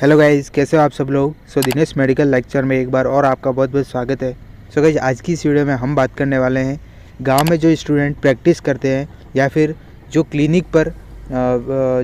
Hello guys, कैसे हो आप सब लोग। दिनेश मेडिकल लेक्चर में एक बार और आपका बहुत बहुत स्वागत है। गाइस, आज की इस वीडियो में हम बात करने वाले हैं गांव में जो स्टूडेंट प्रैक्टिस करते हैं या फिर जो क्लिनिक पर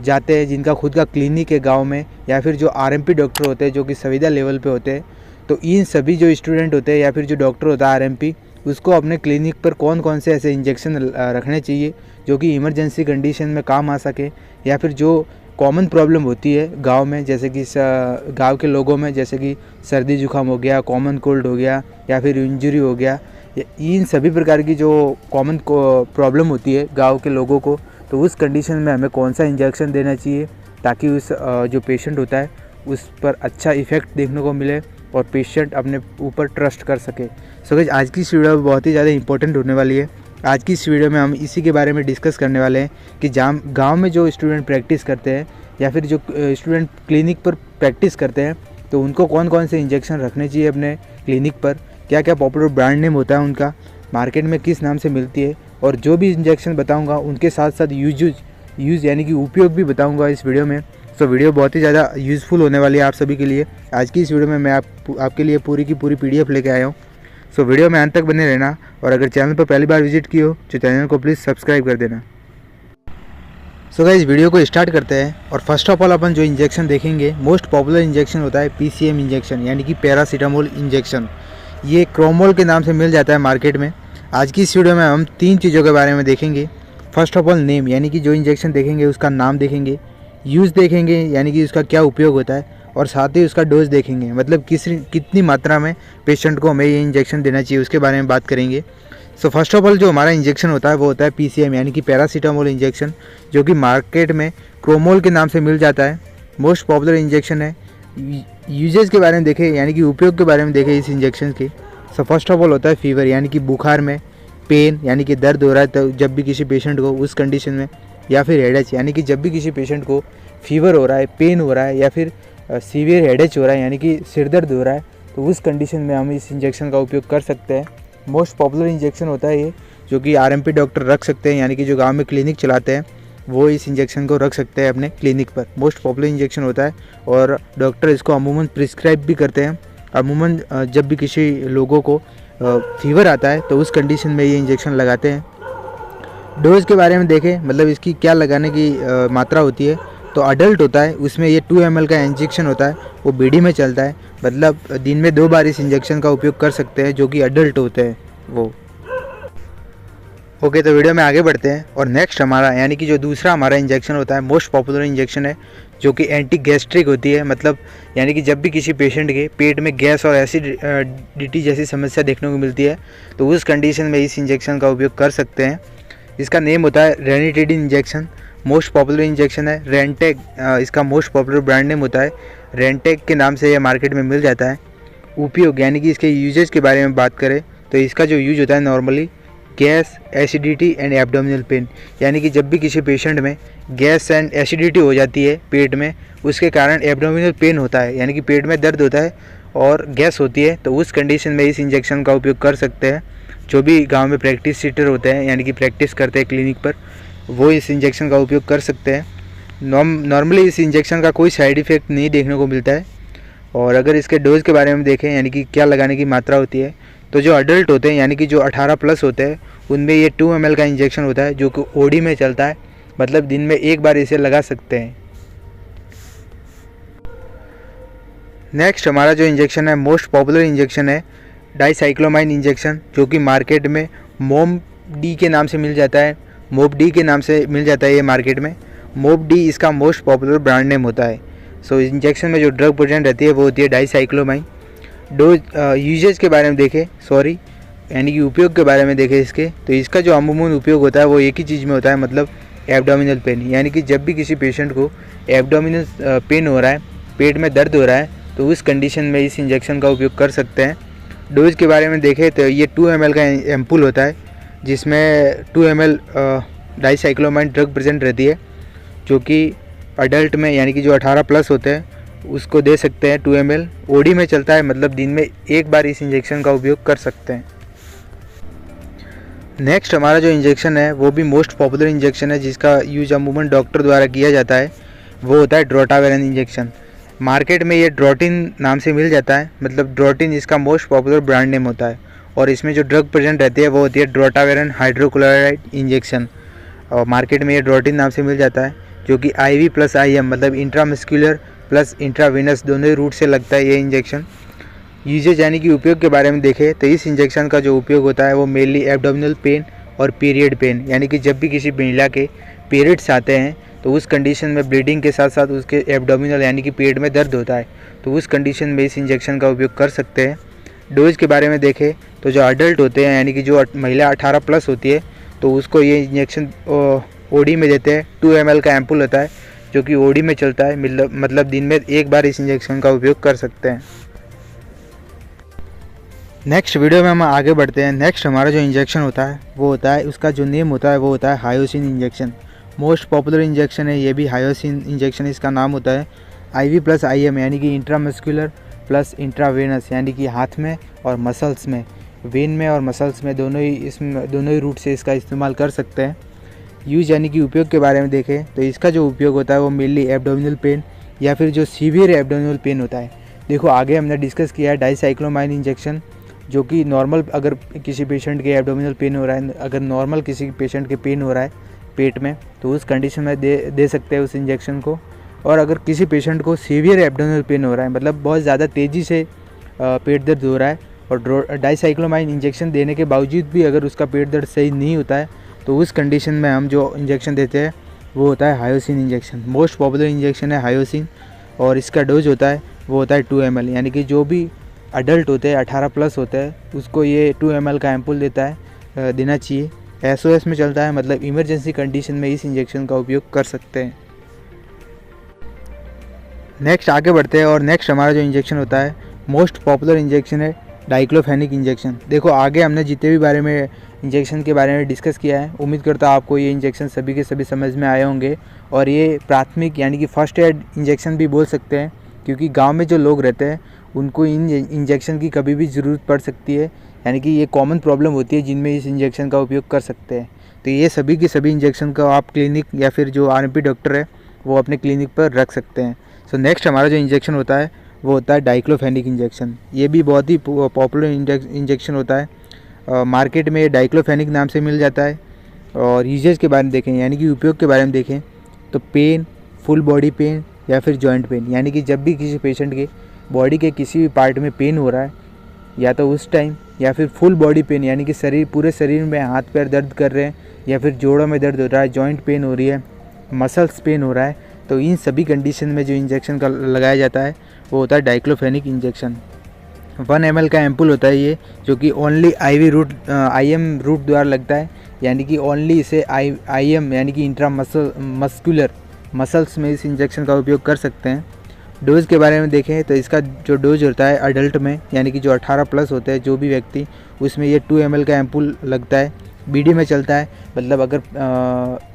जाते हैं, जिनका खुद का क्लिनिक है गांव में, या फिर जो आरएमपी डॉक्टर होते हैं जो कि संविदा लेवल पे होते हैं। तो इन सभी जो स्टूडेंट होते हैं या फिर जो डॉक्टर होता है आरएमपी, उसको अपने क्लिनिक पर कौन कौन से ऐसे इंजेक्शन रखने चाहिए जो कि इमरजेंसी कंडीशन में काम आ सके, या फिर जो कॉमन प्रॉब्लम होती है गांव में, जैसे कि गांव के लोगों में, जैसे कि सर्दी जुकाम हो गया, कॉमन कोल्ड हो गया, या फिर इंजरी हो गया, इन सभी प्रकार की जो कॉमन प्रॉब्लम होती है गांव के लोगों को, तो उस कंडीशन में हमें कौन सा इंजेक्शन देना चाहिए ताकि उस जो पेशेंट होता है उस पर अच्छा इफ़ेक्ट देखने को मिले और पेशेंट अपने ऊपर ट्रस्ट कर सके। गाइस, आज की इस वीडियो बहुत ही ज़्यादा इंपॉर्टेंट होने वाली है। आज की इस वीडियो में हम इसी के बारे में डिस्कस करने वाले हैं कि गांव में जो स्टूडेंट प्रैक्टिस करते हैं या फिर जो स्टूडेंट क्लिनिक पर प्रैक्टिस करते हैं, तो उनको कौन कौन से इंजेक्शन रखने चाहिए अपने क्लिनिक पर, क्या क्या पॉपुलर ब्रांड नेम होता है उनका, मार्केट में किस नाम से मिलती है, और जो भी इंजेक्शन बताऊंगा उनके साथ साथ यूज़ यानी कि उपयोग भी बताऊंगा इस वीडियो में। वीडियो बहुत ही ज़्यादा यूज़फुल होने वाली है आप सभी के लिए। आज की इस वीडियो में मैं आपके लिए पूरी की पूरी PDF लेके आया हूँ। वीडियो में अंत तक बने रहना, और अगर चैनल पर पहली बार विजिट की हो तो चैनल को प्लीज़ सब्सक्राइब कर देना। गाइस, वीडियो को स्टार्ट करते हैं। और फर्स्ट ऑफ ऑल अपन जो इंजेक्शन देखेंगे, मोस्ट पॉपुलर इंजेक्शन होता है PCM इंजेक्शन, यानी कि पैरासीटामोल इंजेक्शन। ये क्रोमोल के नाम से मिल जाता है मार्केट में। आज की इस वीडियो में हम 3 चीज़ों के बारे में देखेंगे। फर्स्ट ऑफ ऑल नेम, यानी कि जो इंजेक्शन देखेंगे उसका नाम देखेंगे। यूज़ देखेंगे, यानी कि उसका क्या उपयोग होता है, और साथ ही उसका डोज देखेंगे, मतलब कितनी मात्रा में पेशेंट को हमें ये इंजेक्शन देना चाहिए, उसके बारे में बात करेंगे। फर्स्ट ऑफ ऑल जो हमारा इंजेक्शन होता है वो होता है PCM, यानी कि पैरासीटामोल इंजेक्शन, जो कि मार्केट में क्रोमोल के नाम से मिल जाता है। मोस्ट पॉपुलर इंजेक्शन है। यूजेस के बारे में देखें, यानी कि उपयोग के बारे में देखें इस इंजेक्शन के। फर्स्ट ऑफ ऑल होता है फीवर, यानी कि बुखार में, पेन यानी कि दर्द हो रहा है तो जब भी किसी पेशेंट को उस कंडीशन में, या फिर हेडेच, यानी कि जब भी किसी पेशेंट को फीवर हो रहा है, पेन हो रहा है, या फिर सीवियर हेडेच हो रहा है यानी कि सिर दर्द हो रहा है, तो उस कंडीशन में हम इस इंजेक्शन का उपयोग कर सकते हैं। मोस्ट पॉपुलर इंजेक्शन होता है ये, जो कि आरएमपी डॉक्टर रख सकते हैं, यानी कि जो गांव में क्लिनिक चलाते हैं वो इस इंजेक्शन को रख सकते हैं अपने क्लिनिक पर। मोस्ट पॉपुलर इंजेक्शन होता है और डॉक्टर इसको अमूमन प्रिस्क्राइब भी करते हैं। अमूमन जब भी किसी लोगों को फीवर आता है तो उस कंडीशन में ये इंजेक्शन लगाते हैं। डोज के बारे में देखें, मतलब इसकी क्या लगाने की मात्रा होती है, तो अडल्ट होता है उसमें ये 2 ml का इंजेक्शन होता है, वो BD में चलता है, मतलब दिन में 2 बार इस इंजेक्शन का उपयोग कर सकते हैं जो कि अडल्ट होते हैं वो। ओके, तो वीडियो में आगे बढ़ते हैं। और नेक्स्ट हमारा, यानी कि जो दूसरा हमारा इंजेक्शन होता है, मोस्ट पॉपुलर इंजेक्शन है, जो कि एंटी गैस्ट्रिक होती है। मतलब यानी कि जब भी किसी पेशेंट के पेट में गैस और एसिडिटी जैसी समस्या देखने को मिलती है तो उस कंडीशन में इस इंजेक्शन का उपयोग कर सकते हैं। इसका नेम होता है ranitidine injection. Most popular injection है। रेंटेक इसका मोस्ट पॉपुलर ब्रांड नेम होता है। रेंटेक के नाम से यह मार्केट में मिल जाता है। उपयोग, यानी कि इसके यूजेज के बारे में बात करें तो इसका जो यूज होता है normally gas, acidity and abdominal pain, यानी कि जब भी किसी पेशेंट में गैस एंड एसिडिटी हो जाती है पेट में, उसके कारण एब्डोमिनल पेन होता है, यानी कि पेट में दर्द होता है और गैस होती है, तो उस कंडीशन में इस इंजेक्शन का उपयोग कर सकते हैं। जो भी गाँव में प्रैक्टिस सीटर होते हैं, यानी कि प्रैक्टिस करते हैं क्लिनिक पर, वो इस इंजेक्शन का उपयोग कर सकते हैं। नॉर्मली इस इंजेक्शन का कोई साइड इफ़ेक्ट नहीं देखने को मिलता है। और अगर इसके डोज के बारे में देखें, यानी कि क्या लगाने की मात्रा होती है, तो जो अडल्ट होते हैं यानी कि जो 18+ होते हैं उनमें ये 2 ml का इंजेक्शन होता है, जो कि OD में चलता है, मतलब दिन में 1 बार इसे लगा सकते हैं। नेक्स्ट हमारा जो इंजेक्शन है, मोस्ट पॉपुलर इंजेक्शन है डाइसाइक्लोमाइन इंजेक्शन, जो कि मार्केट में MOB-D के नाम से मिल जाता है। MOB-D के नाम से मिल जाता है ये मार्केट में। MOB-D इसका मोस्ट पॉपुलर ब्रांड नेम होता है। इंजेक्शन में जो ड्रग प्रेजेंट रहती है वो होती है डाइसाइक्लोमाइन। डोज यूजेज के बारे में देखें, यानी कि उपयोग के बारे में देखें इसके, तो इसका जो अमूमन उपयोग होता है वो एक ही चीज़ में होता है, मतलब एब्डोमिनल पेन, यानी कि जब भी किसी पेशेंट को एब्डोमिनल पेन हो रहा है, पेट में दर्द हो रहा है, तो उस कंडीशन में इस इंजेक्शन का उपयोग कर सकते हैं। डोज के बारे में देखें तो ये 2 ml का एम्पुल होता है, जिसमें 2 ml डाइसाइक्लोमाइन ड्रग प्रेजेंट रहती है, जो कि अडल्ट में यानी कि जो 18+ होते हैं उसको दे सकते हैं। 2 ml OD में चलता है, मतलब दिन में 1 बार इस इंजेक्शन का उपयोग कर सकते हैं। नेक्स्ट हमारा जो इंजेक्शन है वो भी मोस्ट पॉपुलर इंजेक्शन है, जिसका यूज अमूमन डॉक्टर द्वारा किया जाता है, वो होता है ड्रोटावेरन इंजेक्शन। मार्केट में ये ड्रोटिन नाम से मिल जाता है, मतलब ड्रोटिन इसका मोस्ट पॉपुलर ब्रांड नेम होता है। और इसमें जो ड्रग प्रेजेंट रहती है वो होती है ड्रोटावेरन हाइड्रोक्लोराइड इंजेक्शन, और मार्केट में ये ड्रोटिन नाम से मिल जाता है, जो कि IV प्लस IM मतलब इंट्रामस्कुलर प्लस इंट्रावेनस दोनों ही रूट से लगता है ये इंजेक्शन। यूजेज यानी कि उपयोग के बारे में देखें तो इस इंजेक्शन का जो उपयोग होता है वो मेनली एब्डोमिनल पेन और पीरियड पेन, यानी कि जब भी किसी महिला के पीरियड्स आते हैं तो उस कंडीशन में ब्लीडिंग के साथ साथ उसके एब्डोमिनल यानी कि पेट में दर्द होता है, तो उस कंडीशन में इस इंजेक्शन का उपयोग कर सकते हैं। डोज के बारे में देखें तो जो अडल्ट होते हैं यानी कि जो महिला 18 प्लस होती है तो उसको ये इंजेक्शन OD में देते हैं। 2 ml का एम्पुल होता है जो कि OD में चलता है, मतलब दिन में एक बार इस इंजेक्शन का उपयोग कर सकते हैं। नेक्स्ट वीडियो में हम आगे बढ़ते हैं। नेक्स्ट हमारा जो इंजेक्शन होता है वो होता है, उसका जो नेम होता है वो होता है hyoscine injection. Most popular injection है ये भी हायोसिन इंजेक्शन, इसका नाम होता है IV प्लस IM यानी कि इंट्रामस्कुलर प्लस इंट्रावेनस, यानी कि हाथ में और मसल्स में, वेन में और मसल्स में दोनों ही रूट से इसका इस्तेमाल कर सकते हैं। यूज यानी कि उपयोग के बारे में देखें तो इसका जो उपयोग होता है वो मेनली एब्डोमिनल पेन या फिर जो सीवियर एब्डोमिनल पेन होता है। देखो आगे हमने डिस्कस किया है डाइसाइक्लोमाइन इंजेक्शन, जो कि नॉर्मल अगर किसी पेशेंट के एब्डोमिनल पेन हो रहा है, अगर नॉर्मल किसी पेशेंट के पेन हो रहा है पेट में तो उस कंडीशन में दे सकते हैं उस इंजेक्शन को। और अगर किसी पेशेंट को सीवियर एब्डोमिनल पेन हो रहा है, मतलब बहुत ज़्यादा तेज़ी से पेट दर्द हो रहा है और डाइसाइक्लोमाइन इंजेक्शन देने के बावजूद भी अगर उसका पेट दर्द सही नहीं होता है तो उस कंडीशन में हम जो इंजेक्शन देते हैं वो होता है hyoscine injection. Most popular injection है हायोसिन और इसका डोज होता है वो होता है 2 ml, यानी कि जो भी अडल्ट होते हैं 18 प्लस होते हैं उसको ये 2 ml का एम्पुल देना चाहिए। SOS में चलता है, मतलब इमरजेंसी कंडीशन में इस इंजेक्शन का उपयोग कर सकते हैं। नेक्स्ट आगे बढ़ते हैं और नेक्स्ट हमारा जो इंजेक्शन होता है मोस्ट पॉपुलर इंजेक्शन है डाइक्लोफेनिक इंजेक्शन। देखो आगे हमने जितने भी बारे में इंजेक्शन के बारे में डिस्कस किया है, उम्मीद करता हूँ आपको ये इंजेक्शन सभी के सभी समझ में आए होंगे। और ये प्राथमिक यानी कि फर्स्ट एड इंजेक्शन भी बोल सकते हैं, क्योंकि गांव में जो लोग रहते हैं उनको इन इंजेक्शन की कभी भी ज़रूरत पड़ सकती है, यानी कि ये कॉमन प्रॉब्लम होती है जिनमें इस इंजेक्शन का उपयोग कर सकते हैं। तो ये सभी के सभी इंजेक्शन का आप क्लिनिक या फिर जो RMP डॉक्टर है वो अपने क्लिनिक पर रख सकते हैं। सो नेक्स्ट हमारा जो इंजेक्शन होता है वो होता है डाइक्लोफेनिक इंजेक्शन। ये भी बहुत ही पॉपुलर इंजेक्शन होता है, मार्केट में डाइक्लोफेनिक नाम से मिल जाता है। और यूजेज के बारे में देखें यानी कि उपयोग के बारे में देखें तो पेन, फुल बॉडी पेन या फिर जॉइंट पेन, यानी कि जब भी किसी पेशेंट के बॉडी के किसी भी पार्ट में पेन हो रहा है या तो उस टाइम, या फिर फुल बॉडी पेन यानी कि पूरे शरीर में हाथ पैर दर्द कर रहे हैं या फिर जोड़ों में दर्द हो रहा है, जॉइंट पेन हो रही है, मसल्स पेन हो रहा है, तो इन सभी कंडीशन में जो इंजेक्शन का लगाया जाता है वो होता है डाइक्लोफेनिक इंजेक्शन। 1 ml का एम्पुल होता है ये, जो कि ओनली IM रूट द्वारा लगता है, यानी कि ओनली इसे IM यानी कि इंट्रामस्कुलर मसल्स में इस इंजेक्शन का उपयोग कर सकते हैं। डोज के बारे में देखें तो इसका जो डोज होता है अडल्ट में यानी कि जो 18 प्लस होते हैं जो भी व्यक्ति, उसमें ये 2 ml का एम्पुल लगता है। BD में चलता है, मतलब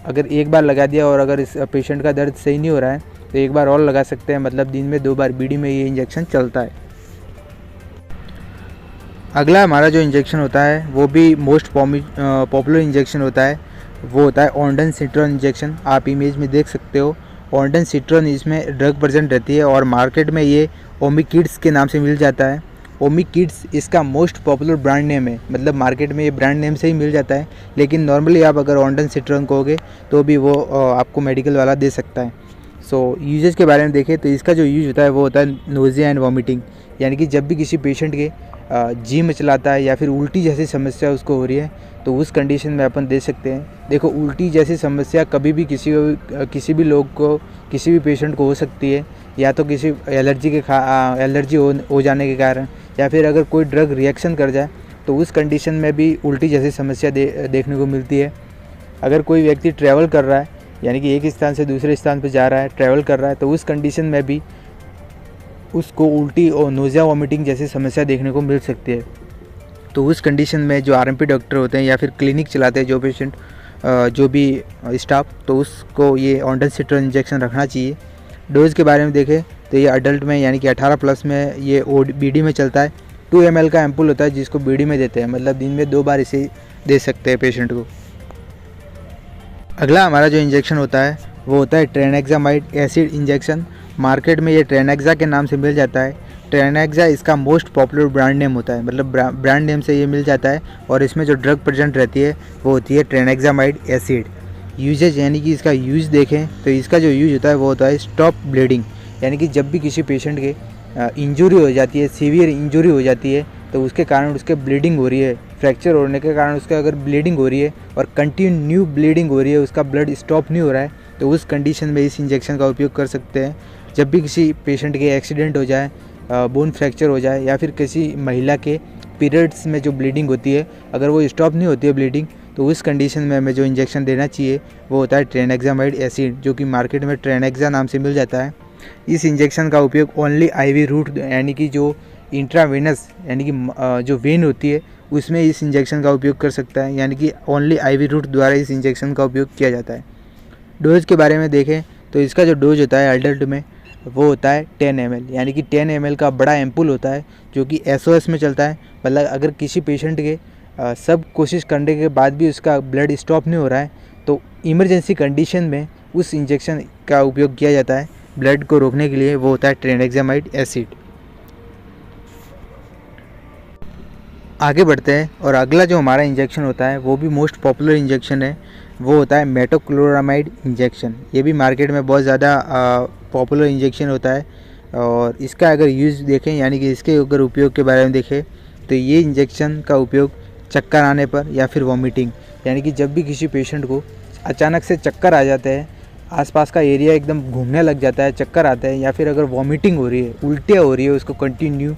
अगर एक बार लगा दिया और अगर इस पेशेंट का दर्द सही नहीं हो रहा है तो एक बार और लगा सकते हैं, मतलब दिन में 2 बार BD में ये इंजेक्शन चलता है। अगला हमारा जो इंजेक्शन होता है वो भी मोस्ट पॉपुलर इंजेक्शन होता है, वो होता है ऑन्डनसिट्रोन इंजेक्शन। आप इमेज में देख सकते हो ऑन्डनसिट्रोन, इसमें ड्रग प्रेजेंट रहती है और मार्केट में ये ओमिकिड्स के नाम से मिल जाता है। ओमिकिड्स इसका मोस्ट पॉपुलर ब्रांड नेम है, मतलब मार्केट में ये ब्रांड नेम से ही मिल जाता है, लेकिन नॉर्मली आप अगर ऑन्डनसिट्रोन कहोगे तो भी वो आपको मेडिकल वाला दे सकता है। सो यूजेज के बारे में देखें तो इसका जो यूज होता है वो होता है नोजिया एंड वॉमिटिंग, यानी कि जब भी किसी पेशेंट के जी में चलाता है या फिर उल्टी जैसी समस्या उसको हो रही है तो उस कंडीशन में अपन दे सकते हैं। देखो उल्टी जैसी समस्या कभी भी किसी भी लोग को, किसी भी पेशेंट को हो सकती है, या तो किसी एलर्जी हो जाने के कारण, या फिर अगर कोई ड्रग रिएक्शन कर जाए तो उस कंडीशन में भी उल्टी जैसी समस्या देखने को मिलती है। अगर कोई व्यक्ति ट्रैवल कर रहा है, यानी कि एक स्थान से दूसरे स्थान पर जा रहा है, ट्रैवल कर रहा है, तो उस कंडीशन में भी उसको उल्टी और नोजिया वॉमिटिंग जैसी समस्या देखने को मिल सकती है। तो उस कंडीशन में जो RMP डॉक्टर होते हैं या फिर क्लिनिक चलाते हैं जो भी स्टाफ, तो उसको ये ऑन्डनसिट्रोन इंजेक्शन रखना चाहिए। डोज के बारे में देखें तो ये अडल्ट में यानी कि 18 प्लस में ये BD में चलता है। 2 ml का एम्पुल होता है जिसको BD में देते हैं, मतलब दिन में 2 बार इसे दे सकते हैं पेशेंट को। अगला हमारा जो इंजेक्शन होता है वो होता है ट्रेनेक्सामाइड एसिड इंजेक्शन। मार्केट में ये ट्रेनेक्सा के नाम से मिल जाता है। ट्रेनेक्सा इसका मोस्ट पॉपुलर ब्रांड नेम होता है, मतलब ब्रांड नेम से ये मिल जाता है। और इसमें जो ड्रग प्रेजेंट रहती है वो होती है ट्रेनेक्सामाइड एसिड। यूजेज यानी कि इसका यूज़ देखें तो इसका जो यूज होता है वो होता है स्टॉप ब्लीडिंग, यानी कि जब भी किसी पेशेंट के इंजरी हो जाती है, सीवियर इंजरी हो जाती है, तो उसके कारण उसके ब्लीडिंग हो रही है, फ्रैक्चर होने के कारण उसका अगर ब्लीडिंग हो रही है और कंटिन्यू ब्लीडिंग हो रही है, उसका ब्लड स्टॉप नहीं हो रहा है, तो उस कंडीशन में इस इंजेक्शन का उपयोग कर सकते हैं। जब भी किसी पेशेंट के एक्सीडेंट हो जाए, बोन फ्रैक्चर हो जाए, या फिर किसी महिला के पीरियड्स में जो ब्लीडिंग होती है अगर वो स्टॉप नहीं होती है ब्लीडिंग, तो उस कंडीशन में हमें जो इंजेक्शन देना चाहिए वो होता है ट्रेनेक्सामाइड एसिड, जो कि मार्केट में ट्रेनेक्सा नाम से मिल जाता है। इस इंजेक्शन का उपयोग ओनली आईवी रूट यानी कि जो इंट्रावेनस यानी कि जो वेन होती है उसमें इस इंजेक्शन का उपयोग कर सकता है, यानी कि ओनली आईवी रूट द्वारा इस इंजेक्शन का उपयोग किया जाता है। डोज के बारे में देखें तो इसका जो डोज होता है अडल्ट में वो होता है 10 ml, यानी कि 10 ml का बड़ा एम्पुल होता है जो कि SOS में चलता है। मतलब अगर किसी पेशेंट के सब कोशिश करने के बाद भी उसका ब्लड स्टॉप नहीं हो रहा है तो इमरजेंसी कंडीशन में उस इंजेक्शन का उपयोग किया जाता है ब्लड को रोकने के लिए, वो होता है ट्रेनेक्सामाइड एसिड। आगे बढ़ते हैं और अगला जो हमारा इंजेक्शन होता है वो भी मोस्ट पॉपुलर इंजेक्शन है, वो होता है मेटोक्लोरामाइड इंजेक्शन। ये भी मार्केट में बहुत ज़्यादा पॉपुलर इंजेक्शन होता है। और इसका अगर यूज़ देखें यानी कि इसके अगर उपयोग के बारे में देखें तो ये इंजेक्शन का उपयोग चक्कर आने पर या फिर वॉमिटिंग, यानी कि जब भी किसी पेशेंट को अचानक से चक्कर आ जाते हैं, आसपास का एरिया एकदम घूमने लग जाता है, चक्कर आते हैं, या फिर अगर वॉमिटिंग हो रही है, उल्टियाँ हो रही है उसको कंटिन्यू,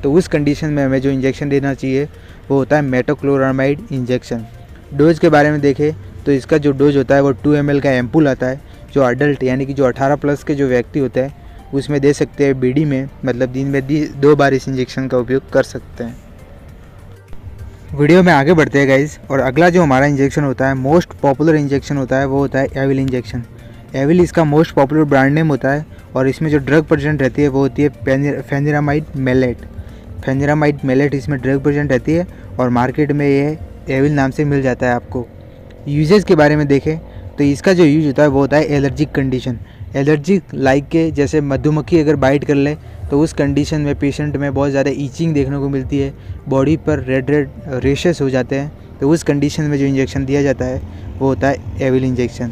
तो उस कंडीशन में हमें जो इंजेक्शन देना चाहिए वो होता है मेटोक्लोरामाइड इंजेक्शन। डोज के बारे में देखें तो इसका जो डोज होता है वो 2 ml का एम्पुल आता है, जो अडल्ट यानी कि जो 18 प्लस के जो व्यक्ति होते हैं उसमें दे सकते हैं बीडी में, मतलब दिन में 2 बार इस इंजेक्शन का उपयोग कर सकते हैं। वीडियो में आगे बढ़ते हैं गाइज, और अगला जो हमारा इंजेक्शन होता है मोस्ट पॉपुलर इंजेक्शन होता है वो होता है एविल इंजेक्शन। एविल इसका मोस्ट पॉपुलर ब्रांड नेम होता है और इसमें जो ड्रग प्रेजेंट रहती है वो होती है फेनिरामाइड मेलेट। फेनिरामाइड मेलेट इसमें ड्रग प्रेजेंट रहती है और मार्केट में ये एविल नाम से मिल जाता है आपको। यूजेस के बारे में देखें तो इसका जो यूज होता है वो होता है एलर्जिक कंडीशन। एलर्जिक लाइक के जैसे मधुमक्खी अगर बाइट कर ले तो उस कंडीशन में पेशेंट में बहुत ज़्यादा ईचिंग देखने को मिलती है, बॉडी पर रेड रेशेस हो जाते हैं, तो उस कंडीशन में जो इंजेक्शन दिया जाता है वो होता है एविल इंजेक्शन।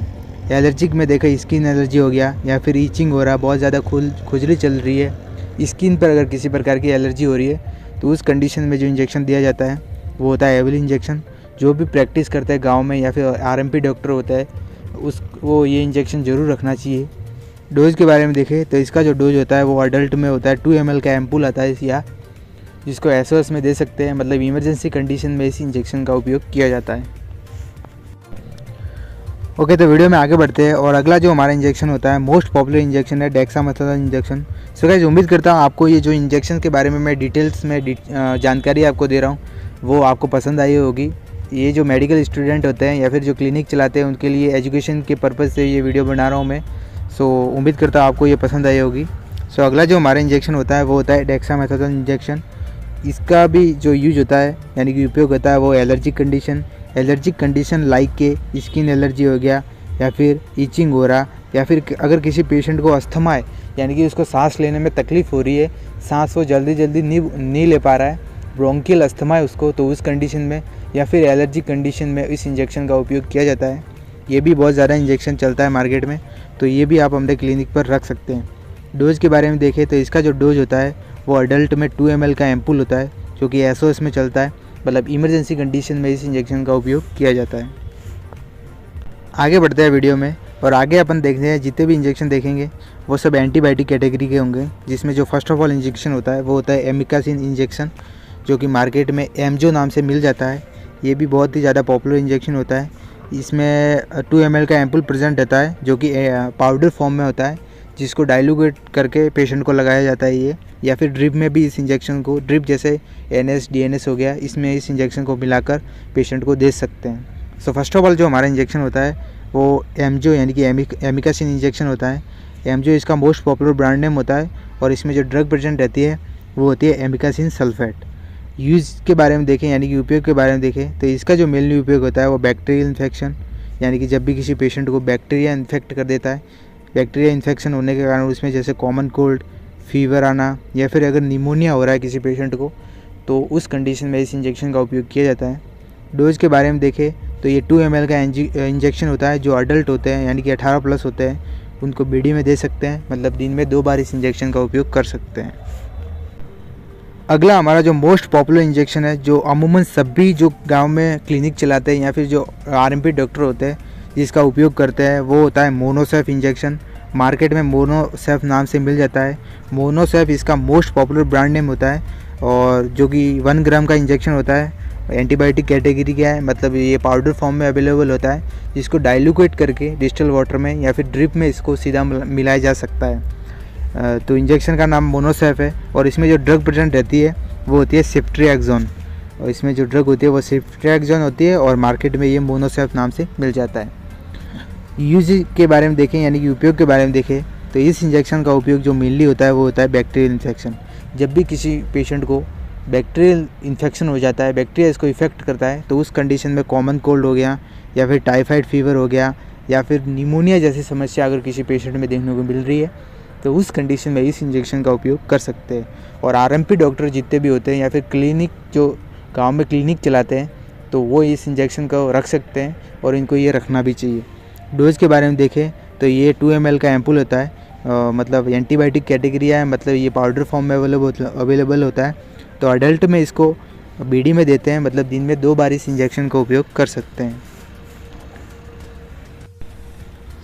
एलर्जिक में देखें स्किन एलर्जी हो गया या फिर ईचिंग हो रहा, बहुत ज़्यादा खुजली चल रही है, स्किन पर अगर किसी प्रकार की एलर्जी हो रही है तो उस कंडीशन में जो इंजेक्शन दिया जाता है वो होता है एविल इंजेक्शन। जो भी प्रैक्टिस करता है गांव में या फिर RMP डॉक्टर होता है वो ये इंजेक्शन ज़रूर रखना चाहिए। डोज के बारे में देखें तो इसका जो डोज होता है वो अडल्ट में होता है 2 ml का एम्पुल आता है, या जिसको SOS में दे सकते हैं, मतलब इमरजेंसी कंडीशन में इस इंजेक्शन का उपयोग किया जाता है। ओके, तो वीडियो में आगे बढ़ते हैं और अगला जो हमारा इंजेक्शन होता है मोस्ट पॉपुलर इंजेक्शन है डेक्सामेथासोन इंजेक्शन। सो गाइस, उम्मीद करता हूँ आपको ये जो इंजेक्शन के बारे में मैं डिटेल्स में जानकारी आपको दे रहा हूँ वो आपको पसंद आई होगी। ये जो मेडिकल स्टूडेंट होते हैं या फिर जो क्लिनिक चलाते हैं उनके लिए एजुकेशन के पर्पज़ से ये वीडियो बना रहा हूँ मैं। सो उम्मीद करता हूँ आपको ये पसंद आई होगी। सो अगला जो हमारा इंजेक्शन होता है वो होता है डेक्सामेथासोन इंजेक्शन। इसका भी जो यूज होता है यानी कि उपयोग होता है वो एलर्जिक कंडीशन लाइक के स्किन एलर्जी हो गया या फिर ईचिंग हो रहा, या फिर अगर किसी पेशेंट को अस्थमा है यानी कि उसको सांस लेने में तकलीफ़ हो रही है, सांस वो जल्दी नहीं ले पा रहा है, ब्रोंकियल अस्थमा है उसको, तो उस कंडीशन में या फिर एलर्जी कंडीशन में इस इंजेक्शन का उपयोग किया जाता है। ये भी बहुत ज़्यादा इंजेक्शन चलता है मार्केट में, तो ये भी आप अपने क्लिनिक पर रख सकते हैं। डोज के बारे में देखें तो इसका जो डोज होता है वो अडल्ट में 2 ml का एम्पुल होता है जो कि SOS में चलता है, मतलब इमरजेंसी कंडीशन में इस इंजेक्शन का उपयोग किया जाता है। आगे बढ़ते हैं वीडियो में और आगे अपन देखते हैं जितने भी इंजेक्शन देखेंगे वो सब एंटीबायोटिक कैटेगरी के होंगे, जिसमें जो फर्स्ट ऑफ ऑल इंजेक्शन होता है वो होता है एमिकासिन इंजेक्शन, जो कि मार्केट में एमजो नाम से मिल जाता है। ये भी बहुत ही ज़्यादा पॉपुलर इंजेक्शन होता है। इसमें 2 ml का एम्पुल प्रेजेंट रहता है जो कि पाउडर फॉर्म में होता है, जिसको डाइल्यूट करके पेशेंट को लगाया जाता है ये, या फिर ड्रिप में भी इस इंजेक्शन को, ड्रिप जैसे NS DNS हो गया, इसमें इस इंजेक्शन को मिलाकर पेशेंट को दे सकते हैं। सो फर्स्ट ऑफ ऑल जो हमारा इंजेक्शन होता है वो एमजो यानी कि एमिकासिन इंजेक्शन होता है। एमजो इसका मोस्ट पॉपुलर ब्रांड नेम होता है और इसमें जो ड्रग प्रेजेंट रहती है वो होती है एमिकासिन सल्फेट। यूज़ के बारे में देखें यानी कि उपयोग के बारे में देखें तो इसका जो मेनली उपयोग होता है वो बैक्टीरियल इन्फेक्शन, यानी कि जब भी किसी पेशेंट को बैक्टीरिया इन्फेक्ट कर देता है बैक्टीरिया इन्फेक्शन होने के कारण उसमें जैसे कॉमन कोल्ड, फीवर आना या फिर अगर निमोनिया हो रहा है किसी पेशेंट को, तो उस कंडीशन में इस इंजेक्शन का उपयोग किया जाता है। डोज के बारे में देखें तो ये 2 ml का इंजेक्शन होता है। जो अडल्ट होते हैं यानी कि 18 प्लस होते हैं उनको बीडी में दे सकते हैं, मतलब दिन में 2 बार इस इंजेक्शन का उपयोग कर सकते हैं। अगला हमारा जो मोस्ट पॉपुलर इंजेक्शन है, जो अमूमन सभी जो गांव में क्लिनिक चलाते हैं या फिर जो आरएमपी डॉक्टर होते हैं जिसका उपयोग करते हैं, वो होता है मोनोसेफ इंजेक्शन। मार्केट में मोनोसेफ नाम से मिल जाता है। मोनोसेफ इसका मोस्ट पॉपुलर ब्रांड नेम होता है और जो कि 1 ग्राम का इंजेक्शन होता है। एंटीबायोटिक कैटेगरी का है, मतलब ये पाउडर फॉर्म में अवेलेबल होता है, जिसको डाइल्यूट करके डिस्टिल वाटर में या फिर ड्रिप में इसको सीधा मिलाया जा सकता है। तो इंजेक्शन का नाम मोनोसेफ है और इसमें जो ड्रग प्रेजेंट रहती है वो होती है सिफ्ट्रिएक्सोन, और इसमें जो ड्रग होती है वो सिफ्ट्रिएक्सोन होती है और मार्केट में ये मोनोसेफ नाम से मिल जाता है। यूज के बारे में देखें यानी कि उपयोग के बारे में देखें तो इस इंजेक्शन का उपयोग जो मेनली होता है वो होता है बैक्टीरियल इन्फेक्शन। जब भी किसी पेशेंट को बैक्टीरियल इन्फेक्शन हो जाता है, बैक्टीरिया इसको इफेक्ट करता है, तो उस कंडीशन में कॉमन कोल्ड हो गया या फिर टाइफाइड फीवर हो गया या फिर निमोनिया जैसी समस्या अगर किसी पेशेंट में देखने को मिल रही है, तो उस कंडीशन में इस इंजेक्शन का उपयोग कर सकते हैं। और आरएमपी डॉक्टर जितने भी होते हैं या फिर क्लिनिक जो गांव में क्लिनिक चलाते हैं, तो वो इस इंजेक्शन को रख सकते हैं और इनको ये रखना भी चाहिए। डोज के बारे में देखें तो ये 2 ml का एम्पुल होता है, मतलब एंटीबायोटिक कैटेगरी है, मतलब ये पाउडर फॉर्म में अवेलेबल होता है। तो अडल्ट में इसको बीडी में देते हैं, मतलब दिन में 2 बार इस इंजेक्शन का उपयोग कर सकते हैं।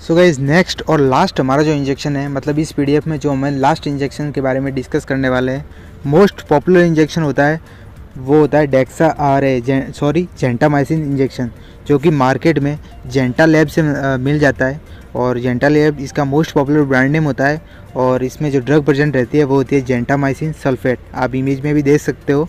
सो गाइस, नेक्स्ट और लास्ट हमारा जो इंजेक्शन है, मतलब इस पीडीएफ में जो हम लास्ट इंजेक्शन के बारे में डिस्कस करने वाले हैं, मोस्ट पॉपुलर इंजेक्शन होता है वो होता है जेंटामाइसिन इंजेक्शन, जो कि मार्केट में जेंटा लैब से मिल जाता है और जेंटा लैब इसका मोस्ट पॉपुलर ब्रांड नेम होता है। और इसमें जो ड्रग प्रेजेंट रहती है वो होती है जेंटामाइसिन सल्फेट, आप इमेज में भी देख सकते हो।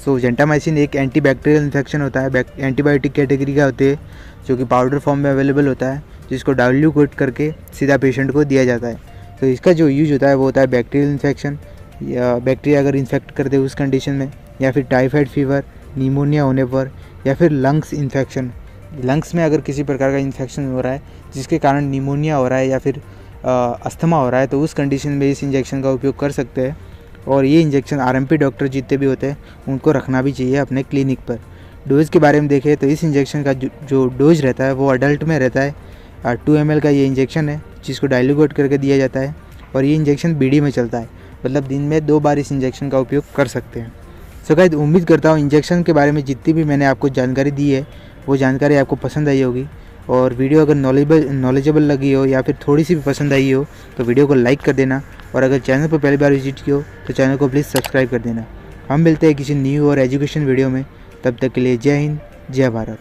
सो जेंटामाइसिन एक एंटीबैक्टीरियल इन्फेक्शन होता है, एंटीबायोटिक कैटेगरी का होते हैं, जो कि पाउडर फॉर्म में अवेलेबल होता है, जिसको डाइल्यूट करके सीधा पेशेंट को दिया जाता है। तो इसका जो यूज होता है वो होता है बैक्टीरियल इन्फेक्शन, या बैक्टीरिया अगर इन्फेक्ट कर दे उस कंडीशन में, या फिर टाइफाइड फीवर, निमोनिया होने पर, या फिर लंग्स इन्फेक्शन। लंग्स में अगर किसी प्रकार का इन्फेक्शन हो रहा है जिसके कारण निमोनिया हो रहा है या फिर अस्थमा हो रहा है, तो उस कंडीशन में इस इंजेक्शन का उपयोग कर सकते हैं। और ये इंजेक्शन आरएमपी डॉक्टर जितने भी होते हैं उनको रखना भी चाहिए अपने क्लिनिक पर। डोज के बारे में देखें तो इस इंजेक्शन का जो डोज रहता है वो अडल्ट में रहता है। 2 ml का ये इंजेक्शन है जिसको डाइल्यूट करके दिया जाता है और ये इंजेक्शन बीडी में चलता है, मतलब दिन में 2 बार इस इंजेक्शन का उपयोग कर सकते हैं। सो गाइस, उम्मीद करता हूँ इंजेक्शन के बारे में जितनी भी मैंने आपको जानकारी दी है वो जानकारी आपको पसंद आई होगी। और वीडियो अगर नॉलेजेबल लगी हो या फिर थोड़ी सी भी पसंद आई हो तो वीडियो को लाइक कर देना, और अगर चैनल पर पहली बार विजिट किया हो तो चैनल को प्लीज़ सब्सक्राइब कर देना। हम मिलते हैं किसी न्यू और एजुकेशन वीडियो में, तब तक के लिए जय हिंद, जय भारत।